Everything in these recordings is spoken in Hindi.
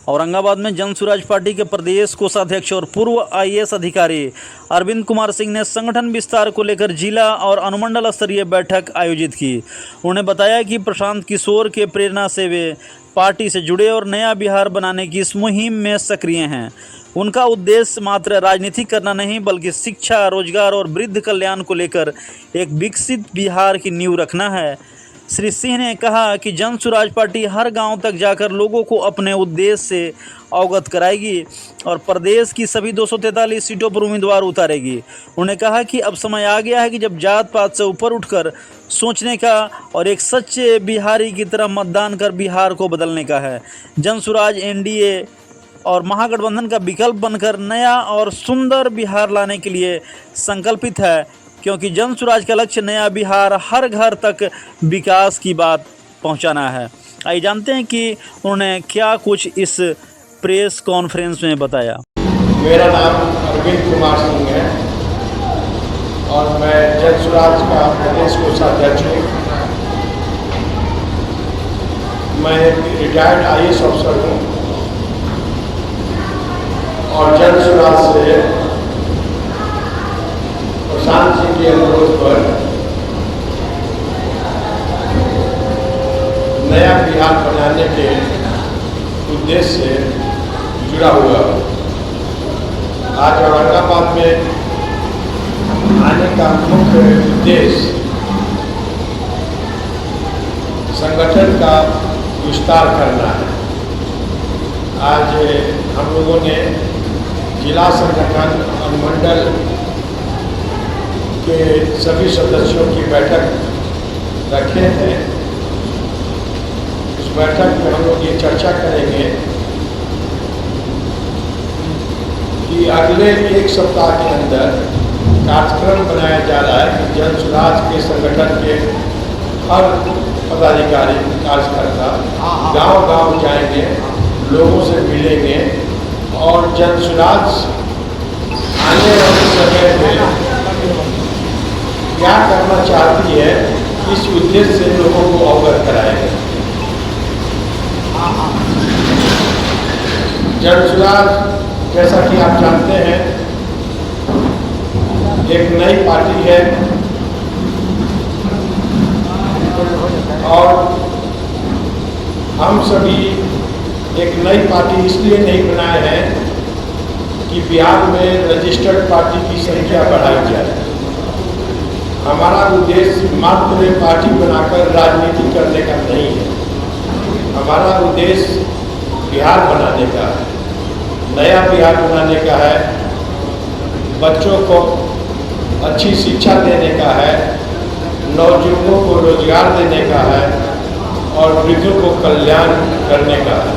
औरंगाबाद में जन स्वराज पार्टी के प्रदेश कोषाध्यक्ष और पूर्व आईएएस अधिकारी अरविंद कुमार सिंह ने संगठन विस्तार को लेकर जिला और अनुमंडल स्तरीय बैठक आयोजित की। उन्होंने बताया कि प्रशांत किशोर के प्रेरणा से वे पार्टी से जुड़े और नया बिहार बनाने की इस मुहिम में सक्रिय हैं। उनका उद्देश्य मात्र राजनीति करना नहीं बल्कि शिक्षा, रोजगार और वृद्ध कल्याण को लेकर एक विकसित बिहार की नींव रखना है। श्री सिंह ने कहा कि जन स्वराज पार्टी हर गांव तक जाकर लोगों को अपने उद्देश्य से अवगत कराएगी और प्रदेश की सभी 243 सीटों पर उम्मीदवार उतारेगी। उन्होंने कहा कि अब समय आ गया है कि जब जात पात से ऊपर उठकर सोचने का और एक सच्चे बिहारी की तरह मतदान कर बिहार को बदलने का है। जन स्वराज एनडीए और महागठबंधन का विकल्प बनकर नया और सुंदर बिहार लाने के लिए संकल्पित है, क्योंकि जन स्वराज का लक्ष्य नया बिहार, हर घर तक विकास की बात पहुंचाना है। आइए जानते हैं कि उन्होंने क्या कुछ इस प्रेस कॉन्फ्रेंस में बताया। मेरा नाम अरविंद कुमार सिंह है और मैं जन स्वराज का प्रदेश कोषाध्यक्ष हूँ। मैं रिटायर्ड आईएएस अफसर हूँ और जन स्वराज से प्रशांत सिंह के अनुरोध पर नया बिहार बनाने के उद्देश्य से जुड़ा हुआ। आज औरंगाबाद में आने का मुख्य उद्देश्य संगठन का विस्तार करना है। आज हम लोगों ने जिला संगठन और मंडल के सभी सदस्यों की बैठक रखे हैं। इस बैठक में हम लोग ये चर्चा करेंगे कि अगले एक सप्ताह के अंदर कार्यक्रम बनाया जा रहा है कि जन स्वराज के संगठन के हर पदाधिकारी, कार्यकर्ता गांव-गांव जाएंगे, लोगों से मिलेंगे और जन स्वराज आने वाले समय में क्या करना चाहती है इस उद्देश्य से लोगों को अवगत कराएंगे। जन स्वराज, जैसा कि आप जानते हैं, एक नई पार्टी है और हम सभी एक नई पार्टी इसलिए नहीं बनाए हैं कि बिहार में रजिस्टर्ड पार्टी की संख्या बढ़ाई जाए। हमारा उद्देश्य मात्र पार्टी बनाकर राजनीति करने का नहीं है। हमारा उद्देश्य बिहार बनाने का है, नया बिहार बनाने का है, बच्चों को अच्छी शिक्षा देने का है, नौजवानों को रोजगार देने का है और वृद्धों को कल्याण करने का है।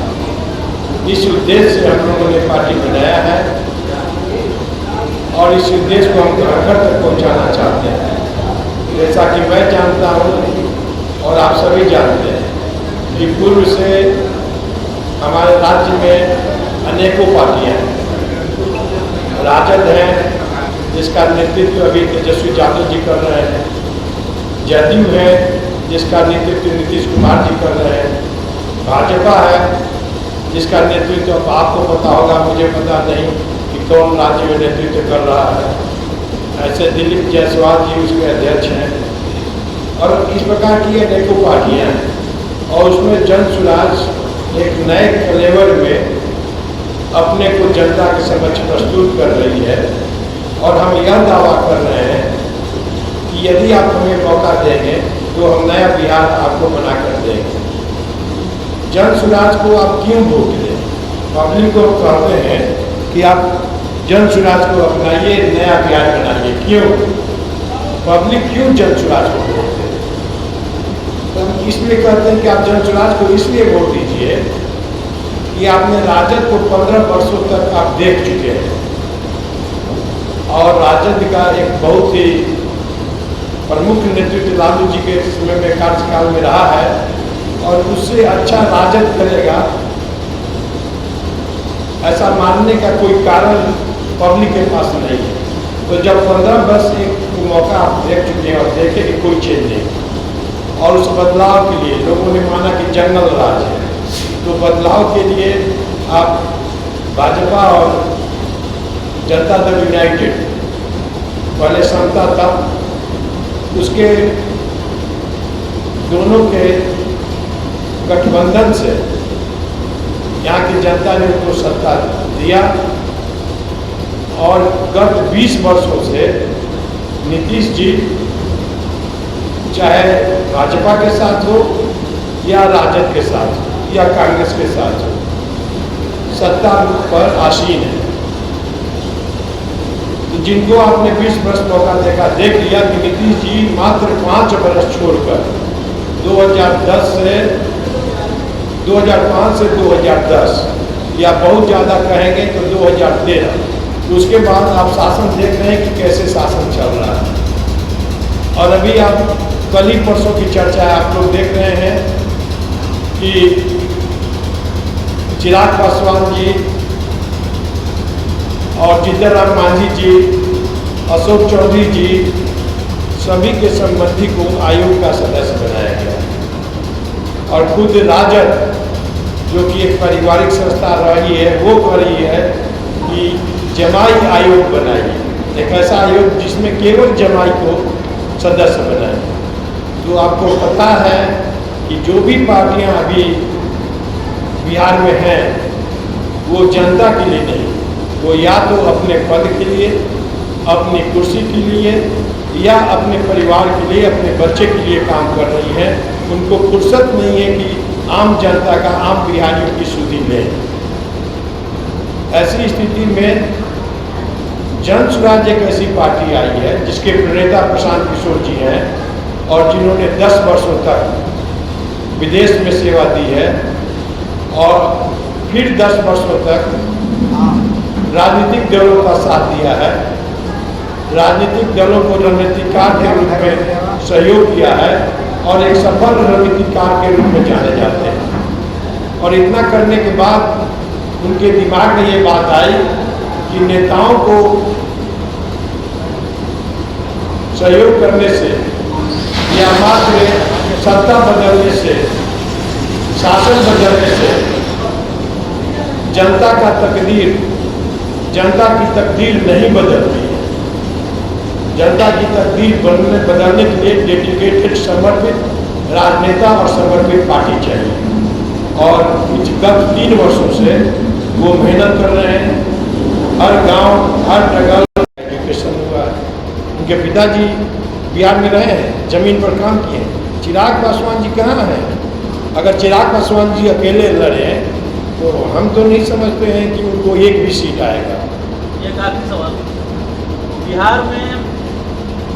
इस उद्देश्य से हम लोगों ने पार्टी बनाया है और इस उद्देश्य को हम घर घर तक पहुँचाना चाहते हैं। जैसा कि मैं जानता हूँ और आप सभी जानते हैं कि पूर्व से हमारे राज्य में अनेकों पार्टियाँ हैं। राजद है जिसका नेतृत्व अभी तेजस्वी यादव जी कर रहे हैं, जदयू है जिसका नेतृत्व नीतीश कुमार जी कर रहे हैं, भाजपा है जिसका नेतृत्व अब आपको पता होगा, मुझे पता नहीं कि कौन राज्य में नेतृत्व कर रहा है। ऐसे दिलीप जायसवाल जी उसके अध्यक्ष हैं और इस प्रकार की अनेकों पार्टियाँ हैं और उसमें जन स्वराज एक नए फ्लेवर में अपने को जनता के समक्ष प्रस्तुत कर रही है और हम यह दावा कर रहे हैं कि यदि आप हमें मौका देंगे तो हम नया बिहार आपको बना कर देंगे। जन स्वराज को आप क्यों वोट दें? पब्लिक को कहते हैं कि आप जन स्वराज को अपनाइए, नया बिहार बनाइए। क्यों पब्लिक क्यों जन स्वराज को वोट दें? तो हम इसलिए कहते हैं कि आप जन स्वराज को इसलिए वोट दीजिए कि आपने राजद को 15 वर्षों तक आप देख चुके हैं और राजद का एक बहुत ही प्रमुख नेतृत्व लालू जी के समय में कार्यकाल में रहा है और उससे अच्छा राजद करेगा ऐसा मानने का कोई कारण पब्लिक के पास नहीं है। तो जब 15 वर्ष एक मौका आप देख चुके हैं और देखे कि कोई चेंज नहीं और उस बदलाव के लिए लोगों ने माना कि जंगल राज है, तो बदलाव के लिए आप भाजपा और जनता दल यूनाइटेड, पहले समता था, उसके दोनों के गठबंधन से यहाँ की जनता ने उनको सत्ता दिया और गत 20 वर्षों से नीतीश जी चाहे भाजपा के साथ हो या राजद के साथ हो या कांग्रेस के साथ हो, सत्ता पर आसीन है। तो जिनको आपने 20 वर्ष मौका देखा, देख लिया कि नीतीश जी मात्र 5 वर्ष छोड़कर 2005 से 2010 या बहुत ज़्यादा कहेंगे तो 2013, तो उसके बाद आप शासन देख रहे हैं कि कैसे शासन चल रहा है। और अभी आप कल ही परसों की चर्चा है, आप लोग देख रहे हैं कि चिराग पासवान जी और जीतन राम मांझी जी, अशोक चौधरी जी, सभी के संबंधी को आयोग का सदस्य बनाया गया। और खुद राजद, जो कि एक पारिवारिक संस्था रही है, वो कर रही है कि जमाई आयोग बनाइए, एक ऐसा आयोग जिसमें केवल जमाई को सदस्य बनाए। तो आपको पता है कि जो भी पार्टियां अभी बिहार में हैं वो जनता के लिए नहीं, वो या तो अपने पद के लिए, अपनी कुर्सी के लिए या अपने परिवार के लिए, अपने बच्चे के लिए काम कर रही हैं। उनको फुर्सत नहीं है कि आम जनता का, आम बिहारियों की सुधि लें। ऐसी स्थिति में जन स्वराज एक ऐसी पार्टी आई है जिसके प्रणेता प्रशांत किशोर जी हैं और जिन्होंने 10 वर्षों तक विदेश में सेवा दी है और फिर 10 वर्षों तक राजनीतिक दलों का साथ दिया है, राजनीतिक दलों को रणनीतिकार के रूप में सहयोग किया है और एक सफल रणनीतिकार के रूप में जाने जाते हैं। और इतना करने के बाद उनके दिमाग में ये बात आई कि नेताओं को सहयोग करने से या मात्र सत्ता बदलने से, शासन बदलने से जनता का तकदीर, जनता की तकदीर नहीं बदलती है। जनता की तकदीर बदलने के लिए डेडिकेटेड, समर्पित राजनेता और समर्पित पार्टी चाहिए। और गत 3 वर्षों से वो मेहनत कर रहे हैं। हर गांव, हर जगह एजुकेशन हुआ है। उनके पिताजी बिहार में रहे हैं, जमीन पर काम किए हैं। चिराग पासवान जी कहाँ हैं? अगर चिराग पासवान जी अकेले लड़े तो हम तो नहीं समझते हैं कि उनको एक भी सीट आएगा। एक आखिरी सवाल, बिहार में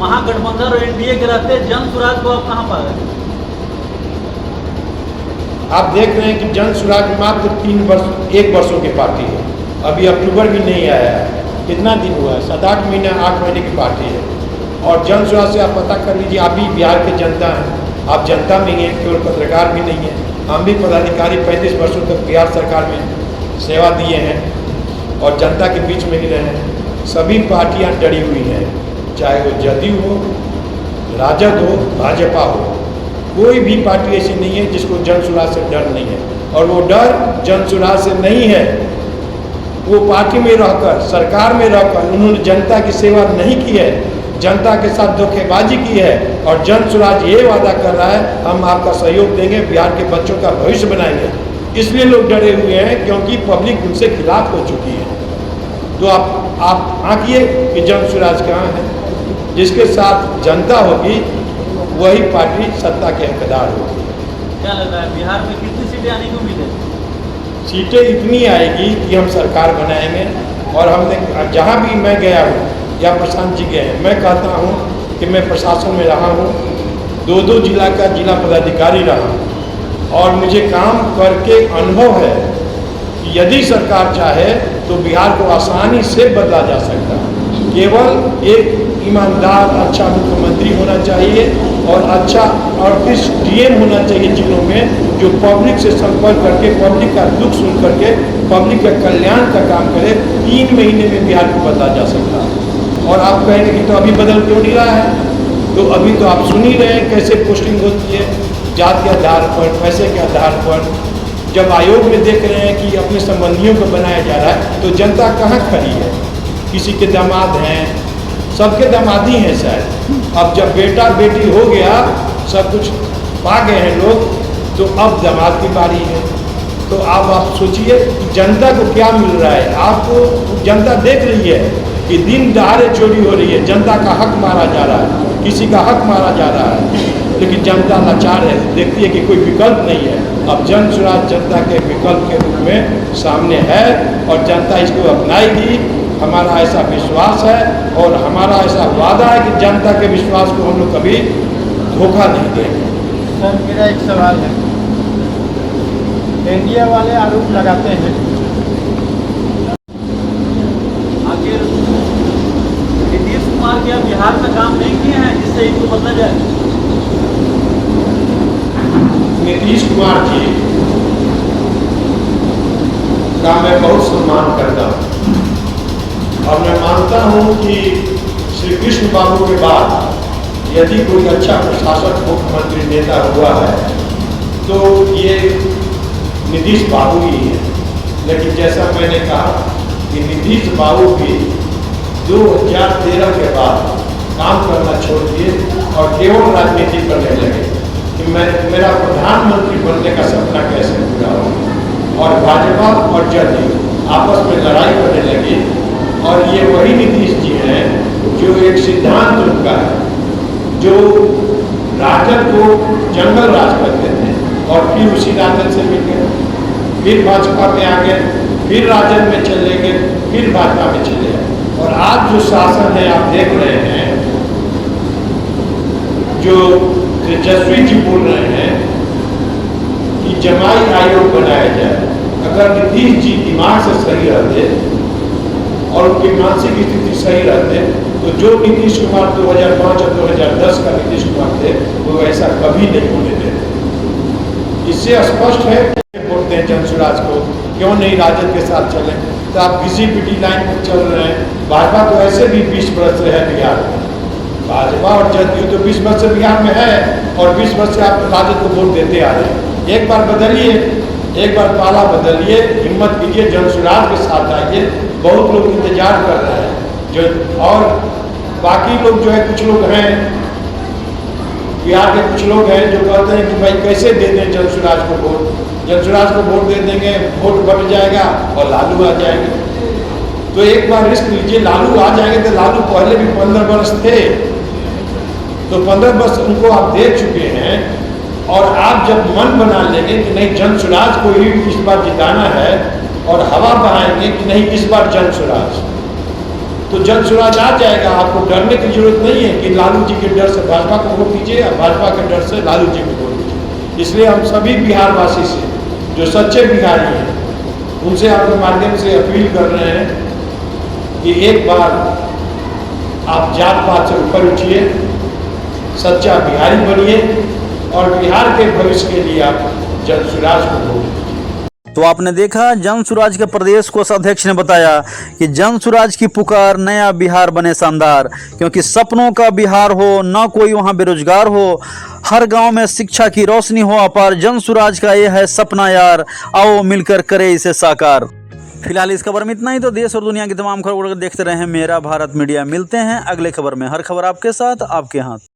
महागठबंधन और एनडीए के रहते जन स्वराज को आप कहाँ पा रहे हैं? आप देख रहे हैं कि जन स्वराज मात्र 1 वर्षों की पार्टी है। अभी अक्टूबर भी नहीं आया है, कितना दिन हुआ है? 7-8 महीने, 8 महीने की पार्टी है। और जन स्वराज से आप पता कर लीजिए, आप भी बिहार के जनता हैं, आप जनता में ही हैं, केवल पत्रकार भी नहीं है। हम भी पदाधिकारी 35 वर्षों तक बिहार सरकार में सेवा दिए हैं और जनता के बीच में ही रहे हैं। सभी पार्टियां डरी हुई हैं, चाहे वो जदयू हो, राजद हो, भाजपा हो। कोई भी पार्टी ऐसी नहीं है जिसको जन स्वराज से डर नहीं है। और वो डर जन स्वराज से नहीं है, वो पार्टी में रहकर, सरकार में रहकर उन्होंने जनता की सेवा नहीं की है, जनता के साथ धोखेबाजी की है। और जन स्वराज ये वादा कर रहा है, हम आपका सहयोग देंगे, बिहार के बच्चों का भविष्य बनाएंगे। इसलिए लोग डरे हुए हैं क्योंकि पब्लिक उनसे खिलाफ हो चुकी है। तो आप आंकिए कि जन स्वराज कहाँ है। जिसके साथ जनता होगी वही पार्टी सत्ता के हकदार होगी। क्या लग रहा है बिहार में कितनी सीटें आने की उम्मीद है? सीटें इतनी आएगी कि हम सरकार बनाएंगे। और हमने जहाँ भी मैं गया हूँ या प्रशांत जी गए हैं, मैं कहता हूँ कि मैं प्रशासन में रहा हूँ, 2 जिला का जिला पदाधिकारी रहा हूँ और मुझे काम करके अनुभव है कि यदि सरकार चाहे तो बिहार को आसानी से बदला जा सकता है। केवल एक ईमानदार, अच्छा मुख्यमंत्री होना चाहिए और अच्छा 38 डीएम होना चाहिए जिलों में, जो पब्लिक से संपर्क करके, पब्लिक का दुख सुन करके, पब्लिक के कल्याण का काम करे। 3 महीने में बिहार को बदला जा सकता है। और आप कहेंगे कि तो अभी बदल क्यों नहीं रहा है? तो अभी तो आप सुन ही रहे हैं कैसे पोस्टिंग होती है, जात के आधार पर, पैसे के आधार पर। जब आयोग में देख रहे हैं कि अपने संबंधियों को बनाया जा रहा है, तो जनता कहाँ खड़ी है? किसी के दामाद हैं, सबके दामादी हैं शायद। अब जब बेटा बेटी हो गया, सब कुछ पा गए हैं लोग, तो अब दामाद की बारी है। तो आप सोचिए कि जनता को क्या मिल रहा है। आपको जनता देख रही है कि दिन दहाड़े चोरी हो रही है, जनता का हक मारा जा रहा है, किसी का हक मारा जा रहा है, लेकिन जनता लाचार है, देखती है कि कोई विकल्प नहीं है। अब जन स्वराज जनता के विकल्प के रूप में सामने है और जनता इसको अपनाएगी, हमारा ऐसा विश्वास है और हमारा ऐसा वादा है कि जनता के विश्वास को हम लोग कभी धोखा नहीं देंगे। सर, मेरा एक सवाल है। इंडिया वाले आरोप लगाते हैं आखिर नीतीश कुमार क्या बिहार में काम नहीं किए हैं जिससे इनको बदला जाए? नीतीश कुमार जी का मैं बहुत सम्मान करता हूँ और मैं मानता हूँ कि श्री कृष्ण बाबू के बाद यदि कोई अच्छा प्रशासक मुख्यमंत्री नेता हुआ है तो ये नीतीश बाबू ही है। लेकिन जैसा मैंने कहा कि नीतीश बाबू भी 2013 के बाद काम करना छोड़ दिए और केवल राजनीति करने लगे कि मेरा प्रधानमंत्री बनने का सपना कैसे पूरा हो। और भाजपा और जदयू आपस में लड़ाई करने लगी और ये वही नीतीश जी हैं जो एक सिद्धांत उनका है, जो राजद को जंगल राज करते थे और फिर उसी राजद से मिल गए, फिर भाजपा में आ गए, फिर राजद में चले गए, फिर भाजपा में चले गए। और आज जो शासन है आप देख रहे हैं, जो तेजस्वी जी बोल रहे हैं कि जमाई आयोग बनाया जाए। अगर नीतीश जी दिमाग से सही रहते और उनकी मानसिक स्थिति सही रहते तो जो नीतीश कुमार 2005 और 2010 का नीतीश कुमार थे वो ऐसा कभी नहीं होने देते। इससे स्पष्ट है बोलते हैं जन स्वराज को क्यों नहीं राजद के साथ चले, तो आप किसी पीटी लाइन पर चल रहे हैं। भाजपा तो ऐसे भी 20 वर्ष से है बिहार में, भाजपा और जदयू तो 20 वर्ष से बिहार में है और 20 वर्ष से आप राजद को वोट देते आ रहे हैं। एक बार बदलिए, एक बार पाला बदलिए, हिम्मत कीजिए, जन स्वराज के साथ आइए। बहुत लोग इंतजार कर रहे हैं जो, और बाकी लोग जो है कुछ लोग हैं बिहार के, कुछ लोग हैं जो कहते हैं कि भाई कैसे दे दें जन स्वराज को वोट, जन स्वराज को वोट दे देंगे, वोट बढ़ जाएगा और लालू आ जाएंगे। तो एक बार रिस्क लीजिए, लालू आ जाएंगे तो लालू पहले भी 15 वर्ष थे, तो 15 वर्ष उनको आप दे चुके हैं। और आप जब मन बना लेंगे कि नहीं जन स्वराज को ही इस बार जिताना है और हवा बहाएंगे कि नहीं इस बार जन स्वराज, तो जन स्वराज आ जाएगा। आपको डरने की जरूरत नहीं है कि लालू जी के डर से भाजपा को वोट दीजिए या भाजपा के डर से लालू जी को वोट दीजिए। इसलिए हम सभी बिहारवासी से, जो सच्चे बिहारी हैं, उनसे आपके माध्यम से अपील कर रहे हैं कि एक बार आप जात पात से ऊपर उठिए, सच्चा बिहारी बनिए और बिहार के भविष्य के लिए आप जन स्वराज को वोट दीजिए। तो आपने देखा जन स्वराज के प्रदेश कोषाध्यक्ष ने बताया कि जन स्वराज की पुकार नया बिहार बने शानदार, क्योंकि सपनों का बिहार हो, ना कोई वहां बेरोजगार हो, हर गांव में शिक्षा की रोशनी हो अपार। जन स्वराज का ये है सपना यार, आओ मिलकर करे इसे साकार। फिलहाल इस खबर में इतना ही। तो देश और दुनिया की तमाम खबर देखते रहें मेरा भारत मीडिया। मिलते हैं अगले खबर में, हर खबर आपके साथ आपके हाथ।